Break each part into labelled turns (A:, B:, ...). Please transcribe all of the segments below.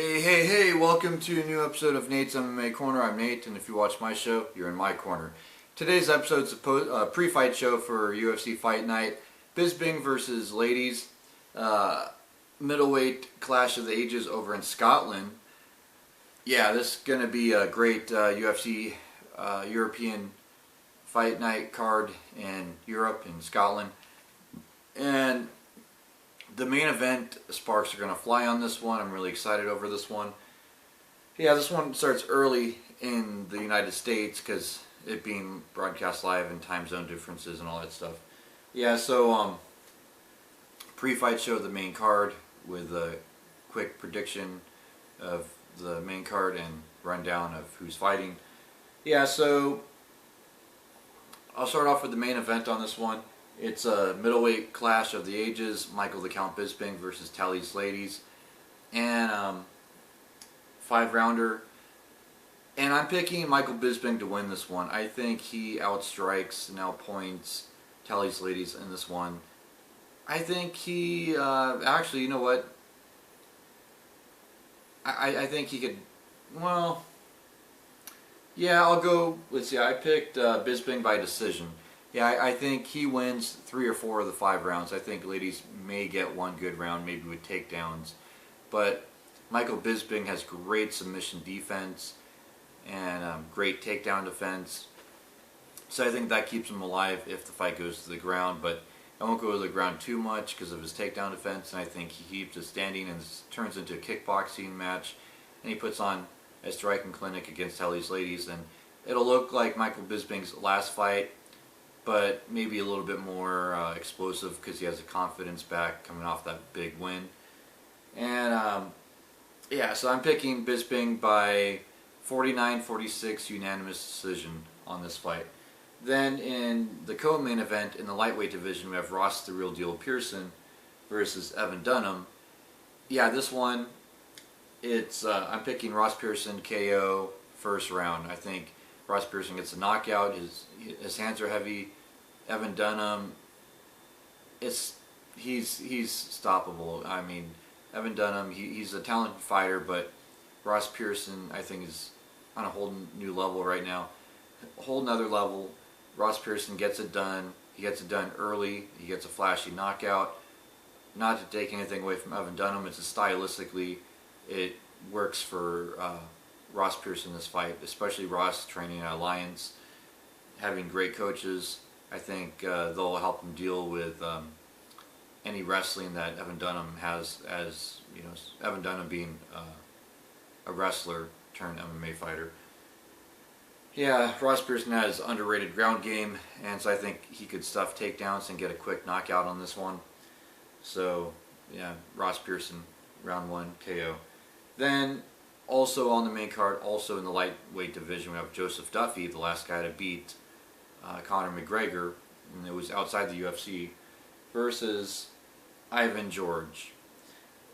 A: Hey, welcome to a new episode of Nate's MMA Corner. I'm Nate, and if you watch my show, you're in my corner. Today's episode is a pre-fight show for UFC Fight Night. Bisping versus Leites, middleweight clash of the ages over in Scotland. Yeah, this is going to be a great UFC European Fight Night card in Europe, in Scotland. And the main event sparks are going to fly on this one. I'm really excited over this one. Yeah, this one starts early in the United States because it being broadcast live and time zone differences and all that stuff. Yeah, so pre-fight show the main card with a quick prediction of the main card and rundown of who's fighting. Yeah, so I'll start off with the main event on this one. It's a middleweight clash of the ages, Michael the Count Bisping versus Leites, and 5-rounder. And I'm picking Michael Bisping to win this one. I think he outstrikes and outpoints Leites in this one. I think he, actually, you know what? I think he could, well, yeah, I'll go, let's see, I picked Bisping by decision. Yeah, I think he wins 3 or 4 of the 5 rounds. I think Leites may get one good round, maybe with takedowns. But Michael Bisping has great submission defense and great takedown defense. So I think that keeps him alive if the fight goes to the ground. But I won't go to the ground too much because of his takedown defense. And I think he keeps it standing and this turns into a kickboxing match. And he puts on a striking clinic against Leites. And it'll look like Michael Bisping's last fight, but maybe a little bit more explosive because he has the confidence back coming off that big win. And yeah, so I'm picking Bisping by 49-46 unanimous decision on this fight. Then in the co-main event in the lightweight division, we have Ross the Real Deal Pearson versus Evan Dunham. Yeah, this one, it's I'm picking Ross Pearson KO first round. I think Ross Pearson gets a knockout. His hands are heavy. Evan Dunham, he's stoppable. I mean, Evan Dunham, he's a talented fighter, but Ross Pearson, I think, is on a whole new level right now. A whole nother level. Ross Pearson gets it done. He gets it done early. He gets a flashy knockout. Not to take anything away from Evan Dunham, it's just stylistically, it works for Ross Pearson this fight, especially Ross training at Alliance, having great coaches. I think they'll help him deal with any wrestling that Evan Dunham has, as you know, Evan Dunham being a wrestler turned MMA fighter. Yeah, Ross Pearson has underrated ground game, and so I think he could stuff takedowns and get a quick knockout on this one. So yeah, Ross Pearson, round 1 KO. Then also on the main card, also in the lightweight division, we have Joseph Duffy, the last guy to beat Conor McGregor, and it was outside the UFC, versus Ivan George.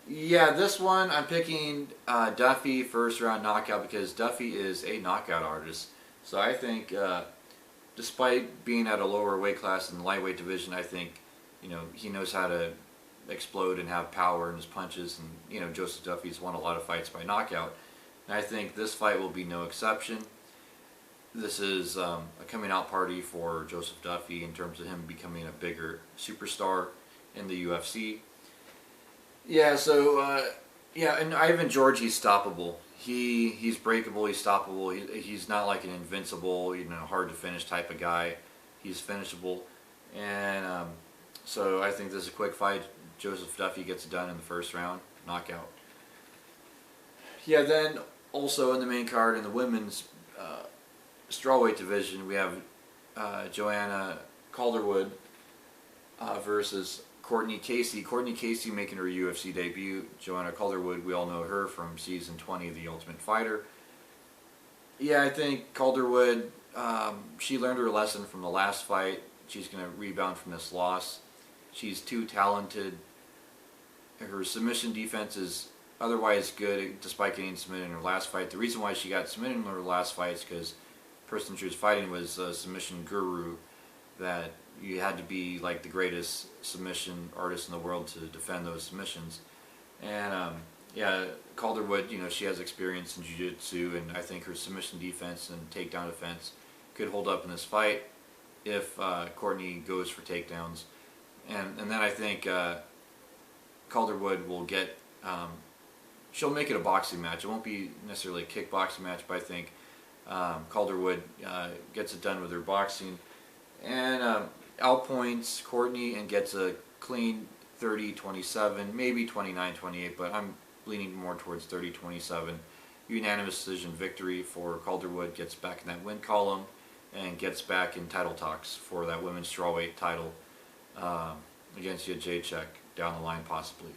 A: Yeah, this one I'm picking Duffy first round knockout because Duffy is a knockout artist. So I think, despite being at a lower weight class in the lightweight division, I think, you know, he knows how to explode and have power in his punches, and you know, Joseph Duffy's won a lot of fights by knockout, and I think this fight will be no exception. This is a coming out party for Joseph Duffy in terms of him becoming a bigger superstar in the UFC. Yeah, so yeah, and Ivan George, he's stoppable. He's breakable, he's stoppable. He's not like an invincible, you know, hard to finish type of guy. He's finishable, and so I think this is a quick fight. Joseph Duffy gets it done in the first round, knockout. Yeah, then also in the main card in the women's strawweight division, we have Joanna Calderwood versus Courtney Casey. Courtney Casey making her UFC debut. Joanna Calderwood, we all know her from season 20 of The Ultimate Fighter. Yeah, I think Calderwood, she learned her lesson from the last fight. She's going to rebound from this loss. She's too talented. Her submission defense is otherwise good despite getting submitted in her last fight. The reason why she got submitted in her last fight is because the person she was fighting was a submission guru, that you had to be like the greatest submission artist in the world to defend those submissions. And yeah, Calderwood, she has experience in jiu-jitsu, and I think her submission defense and takedown defense could hold up in this fight if Courtney goes for takedowns. And then I think Calderwood will get, she'll make it a boxing match. It won't be necessarily a kickboxing match, but I think Calderwood gets it done with her boxing. And outpoints Courtney and gets a clean 30-27, maybe 29-28, but I'm leaning more towards 30-27. Unanimous decision victory for Calderwood, gets back in that win column and gets back in title talks for that women's strawweight title against Jacek down the line possibly.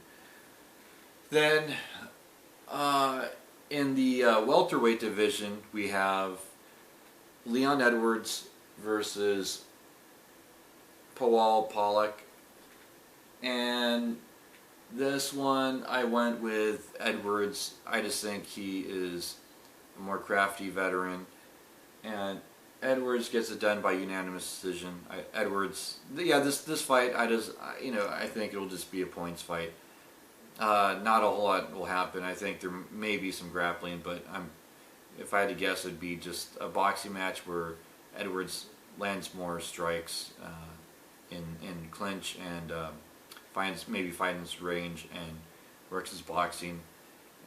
A: Then in the welterweight division we have Leon Edwards versus Powell Pollock, and this one I went with Edwards. I just think he is a more crafty veteran, and Edwards gets it done by unanimous decision. This fight, I think it'll just be a points fight. Not a whole lot will happen. I think there may be some grappling, but if I had to guess, it'd be just a boxing match where Edwards lands more strikes in clinch and finds his range and works his boxing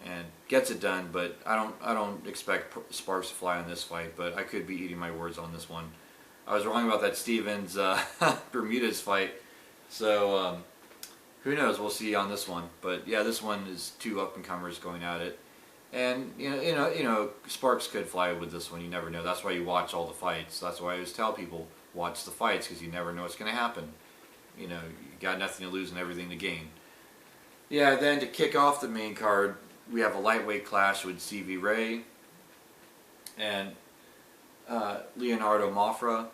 A: and gets it done. But I don't expect sparks to fly on this fight, but I could be eating my words on this one. I was wrong about that Stevens Bermudez fight, so who knows? We'll see on this one. But yeah, this one is two up and comers going at it, and sparks could fly with this one. You never know. That's why you watch all the fights. That's why I always tell people watch the fights, because you never know what's going to happen. You got nothing to lose and everything to gain. Yeah, then to kick off the main card, we have a lightweight clash with C.V. Ray and Leonardo Mafra.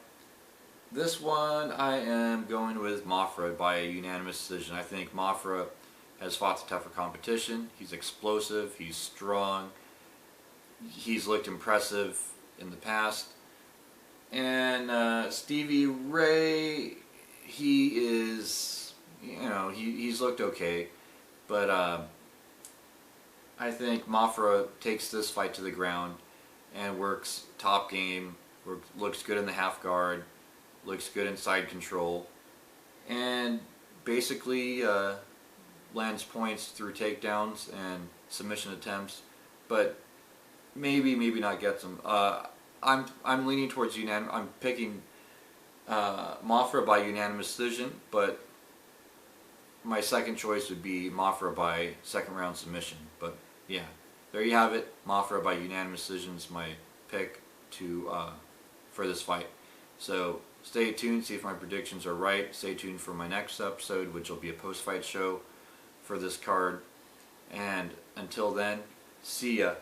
A: This one I am going with Mafra by a unanimous decision. I think Mafra has fought the tougher competition. He's explosive, he's strong, he's looked impressive in the past. And Stevie Ray, he is, he's looked okay, but I think Mafra takes this fight to the ground and works top game, looks good in the half guard, looks good in side control, and basically lands points through takedowns and submission attempts, but maybe not gets them. I'm leaning towards unanimous. I'm picking Mafra by unanimous decision, but my second choice would be Mafra by second round submission. But yeah, there you have it. Mafra by unanimous decision is my pick for this fight. So stay tuned, see if my predictions are right. Stay tuned for my next episode, which will be a post-fight show for this card. And until then, see ya.